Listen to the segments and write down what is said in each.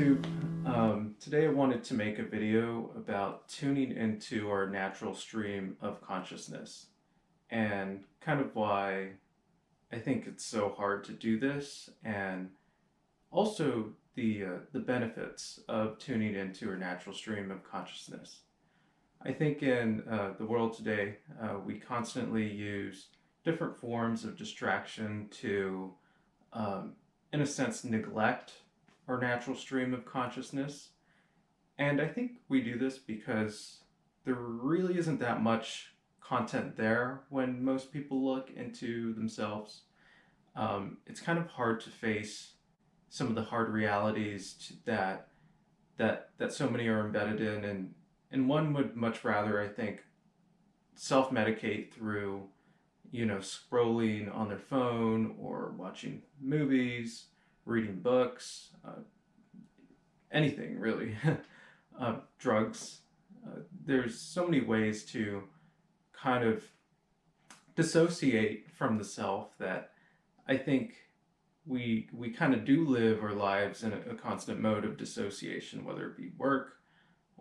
YouTube. Today I wanted to make a video about tuning into our natural stream of consciousness and kind of why I think it's so hard to do this, and also the benefits of tuning into our natural stream of consciousness. I think in the world today, we constantly use different forms of distraction to, in a sense, neglect our natural stream of consciousness. And I think we do this because there really isn't that much content there when most people look into themselves. It's kind of hard to face some of the hard realities that so many are embedded in, and one would much rather, I think, self-medicate through, scrolling on their phone or watching movies, reading books, anything really, drugs. There's so many ways to kind of dissociate from the self that I think we kind of do live our lives in a constant mode of dissociation, whether it be work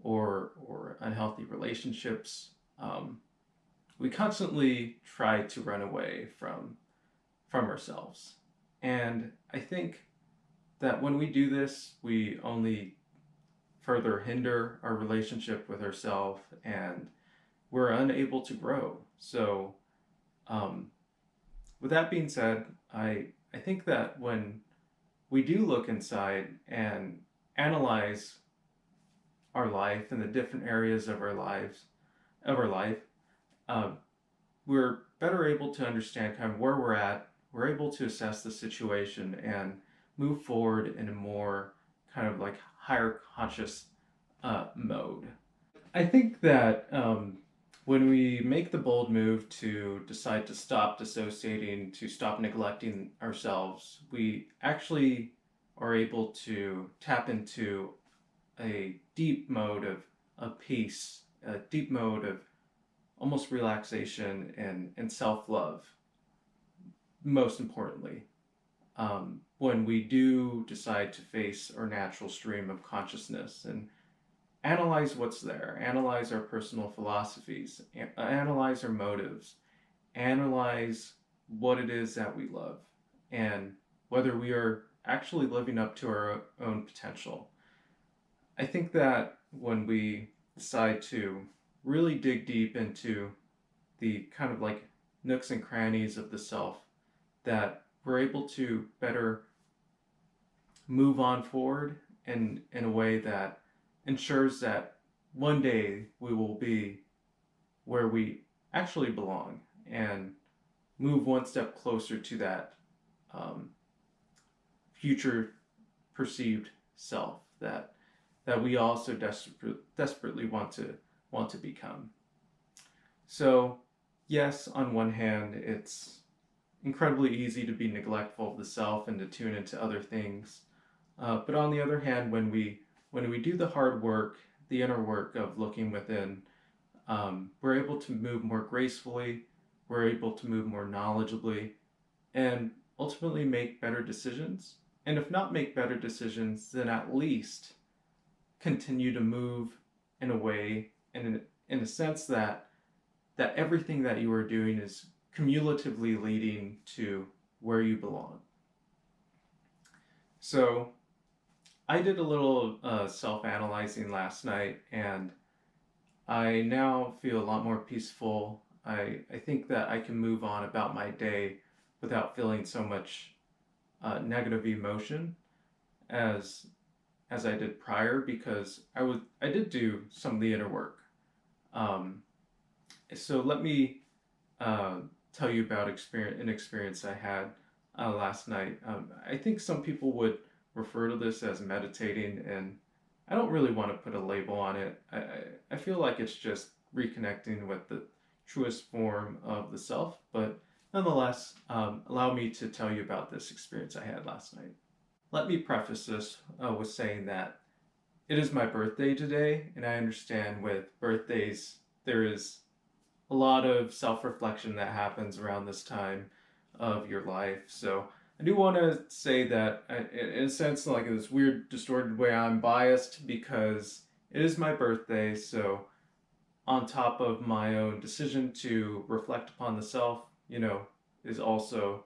or unhealthy relationships. We constantly try to run away from ourselves, and I think that when we do this, we only further hinder our relationship with ourselves, and we're unable to grow. So, um, with that being said, I think that when we do look inside and analyze our life and the different areas of our life, uh, we're better able to understand kind of where we're at. We're able to assess the situation and move forward in a more kind of like higher conscious mode. I think that when we make the bold move to decide to stop dissociating, to stop neglecting ourselves, we actually are able to tap into a deep mode of peace, a deep mode of almost relaxation and self-love, most importantly. When we do decide to face our natural stream of consciousness and analyze what's there, analyze our personal philosophies, analyze our motives, analyze what it is that we love, and whether we are actually living up to our own potential. I think that when we decide to really dig deep into the kind of like nooks and crannies of the self, that we're able to better move on forward in a way that ensures that one day we will be where we actually belong and move one step closer to that future perceived self that we also desperately want to become. So yes, on one hand, it's incredibly easy to be neglectful of the self and to tune into other things. But on the other hand, when we do the hard work, the inner work of looking within, we're able to move more gracefully, we're able to move more knowledgeably, and ultimately make better decisions. And if not make better decisions, then at least continue to move in a way, in a sense that everything that you are doing is cumulatively leading to where you belong. So I did a little self-analyzing last night, and I now feel a lot more peaceful. I think that I can move on about my day without feeling so much negative emotion as I did prior, because I did do some of the inner work. So let me tell you about an experience I had last night. I think some people would refer to this as meditating, and I don't really want to put a label on it. I feel like it's just reconnecting with the truest form of the self, but nonetheless, allow me to tell you about this experience I had last night. Let me preface this with saying that it is my birthday today, and I understand with birthdays there is a lot of self-reflection that happens around this time of your life. So I do want to say that, in a sense, like in this weird, distorted way, I'm biased because it is my birthday. So, on top of my own decision to reflect upon the self, is also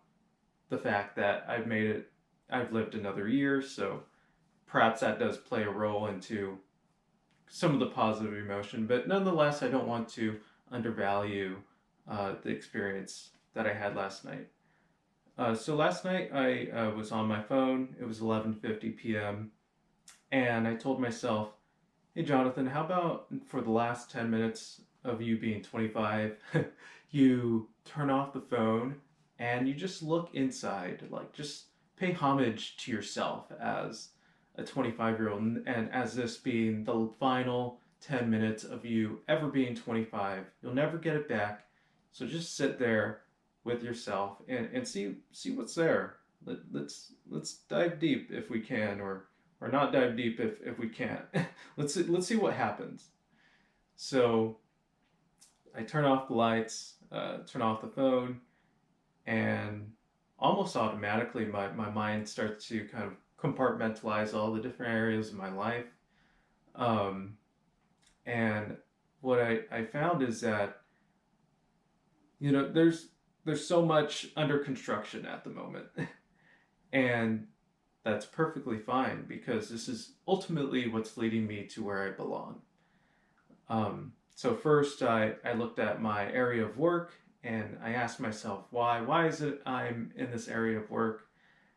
the fact that I've lived another year. So, perhaps that does play a role into some of the positive emotion. But nonetheless, I don't want to undervalue the experience that I had last night. So last night I was on my phone. It was 11:50 p.m. and I told myself, "Hey Jonathan, how about for the last 10 minutes of you being 25, you turn off the phone and you just look inside, like just pay homage to yourself as a 25-year-old and as this being the final 10 minutes of you ever being 25. You'll never get it back. So just sit there with yourself and see what's there. Let's dive deep if we can, or not dive deep if we can't. Let's see what happens." So I turn off the lights, turn off the phone, and almost automatically my mind starts to kind of compartmentalize all the different areas of my life. Um, and what I found is that there's so much under construction at the moment, and that's perfectly fine because this is ultimately what's leading me to where I belong. So first, I looked at my area of work and I asked myself why. Why is it I'm in this area of work?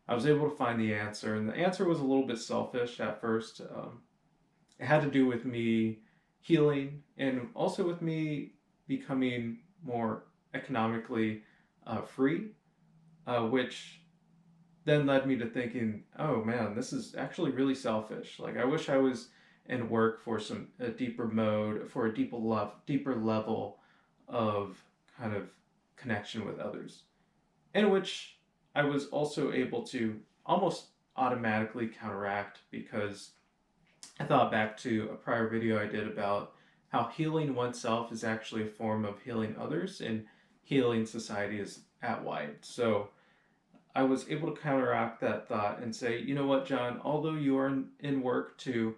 I was able to find the answer, and the answer was a little bit selfish at first. It had to do with me healing and also with me becoming more economically free, which then led me to thinking, oh man, this is actually really selfish. Like I wish I was in work for a deeper mode, for a deeper level of kind of connection with others, in which I was also able to almost automatically counteract because I thought back to a prior video I did about how healing oneself is actually a form of healing others and healing society is at wide. So I was able to counteract that thought and say, you know what, John, although you are in work to,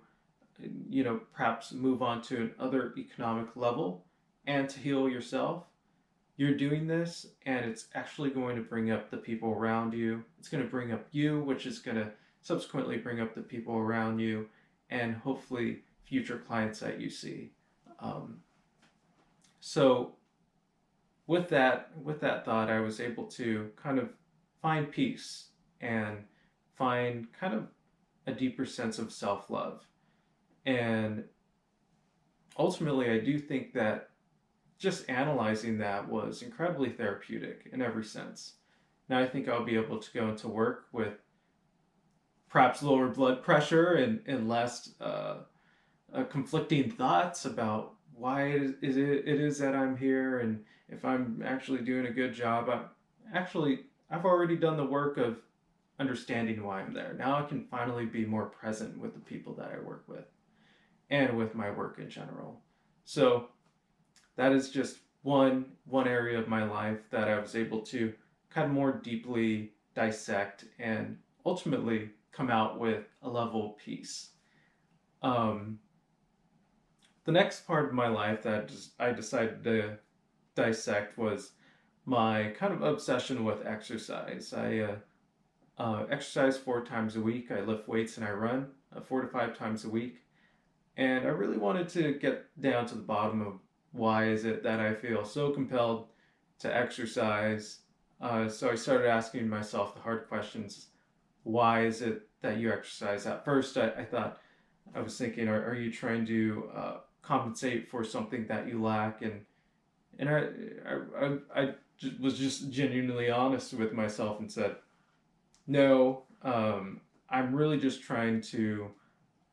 perhaps move on to another economic level and to heal yourself, you're doing this and it's actually going to bring up the people around you. It's going to bring up you, which is going to subsequently bring up the people around you and hopefully future clients that you see. Um, so with that thought, I was able to kind of find peace and find kind of a deeper sense of self-love. And ultimately, I do think that just analyzing that was incredibly therapeutic in every sense. Now I think I'll be able to go into work with perhaps lower blood pressure and less conflicting thoughts about why it is that I'm here and if I'm actually doing a good job. I've already done the work of understanding why I'm there. Now I can finally be more present with the people that I work with and with my work in general. So that is just one area of my life that I was able to kind of more deeply dissect and ultimately come out with a level of peace. Um, the next part of my life that I decided to dissect was my kind of obsession with exercise. I exercise 4 times a week. I lift weights and I run 4 to 5 times a week. And I really wanted to get down to the bottom of why is it that I feel so compelled to exercise. So I started asking myself the hard questions. Why is it that you exercise? At first, I thought, I was thinking, are you trying to compensate for something that you lack? And I was just genuinely honest with myself and said, no, I'm really just trying to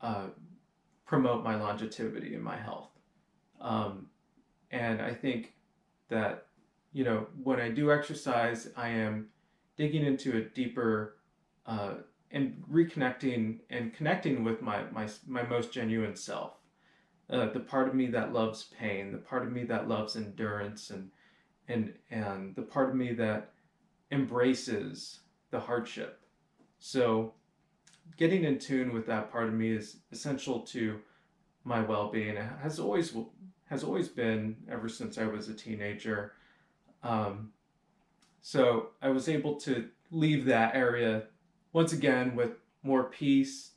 uh, promote my longevity and my health. Um, and I think that, when I do exercise, I am digging into a deeper and reconnecting and connecting with my most genuine self. The part of me that loves pain, the part of me that loves endurance, and the part of me that embraces the hardship. So getting in tune with that part of me is essential to my well-being. It has always been ever since I was a teenager. Um, so I was able to leave that area once again with more peace,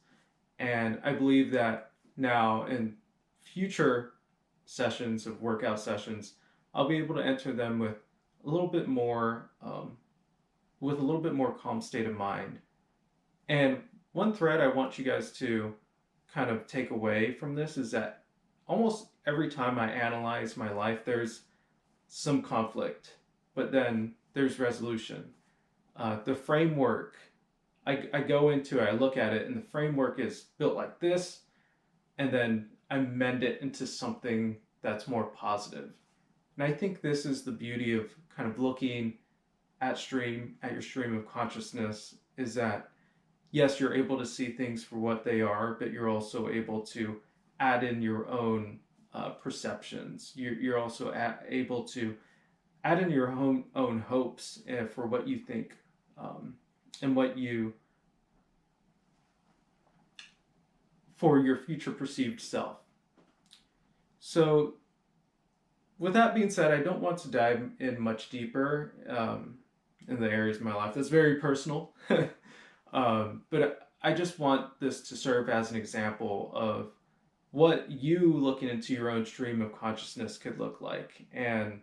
and I believe that now in future sessions of workout sessions, I'll be able to enter them a little bit more with a little bit more calm state of mind. And one thread I want you guys to kind of take away from this is that almost every time I analyze my life, there's some conflict, but then there's resolution. The framework, I go into it, I look at it, and the framework is built like this, and then I mend it into something that's more positive. And I think this is the beauty of kind of looking at your stream of consciousness, is that yes, you're able to see things for what they are, but you're also able to add in your own perceptions. You're also able to add in your own hopes for what you think and what you for your future perceived self. So, with that being said, I don't want to dive in much deeper in the areas of my life. That's very personal. But I just want this to serve as an example of what you looking into your own stream of consciousness could look like, and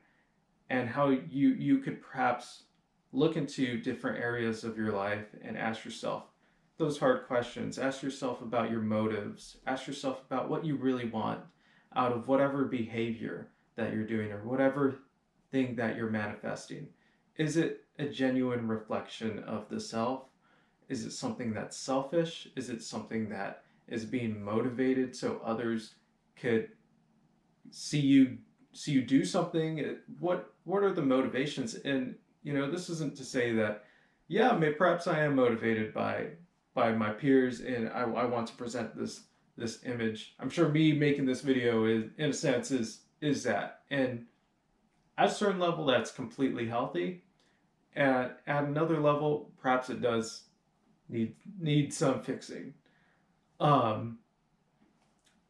how you could perhaps look into different areas of your life and ask yourself those hard questions. Ask yourself about your motives. Ask yourself about what you really want out of whatever behavior that you're doing or whatever thing that you're manifesting. Is it a genuine reflection of the self? Is it something that's selfish? Is it something that is being motivated so others could see you do something? What are the motivations? And this isn't to say that yeah, perhaps I am motivated by my peers, and I want to present this image. I'm sure me making this video is, in a sense, is that. And at a certain level, that's completely healthy. At another level, perhaps it does need some fixing. Um,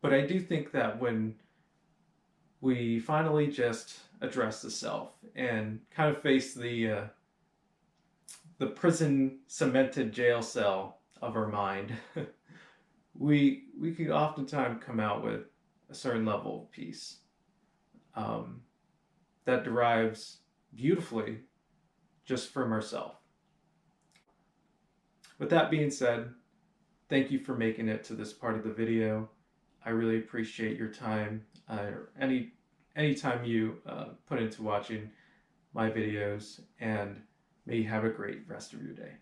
but I do think that when we finally just address the self and kind of face the prison cemented jail cell of our mind, we could oftentimes come out with a certain level of peace that derives beautifully just from ourselves. With that being said, thank you for making it to this part of the video. I really appreciate your time. Any time you put into watching my videos, and may you have a great rest of your day.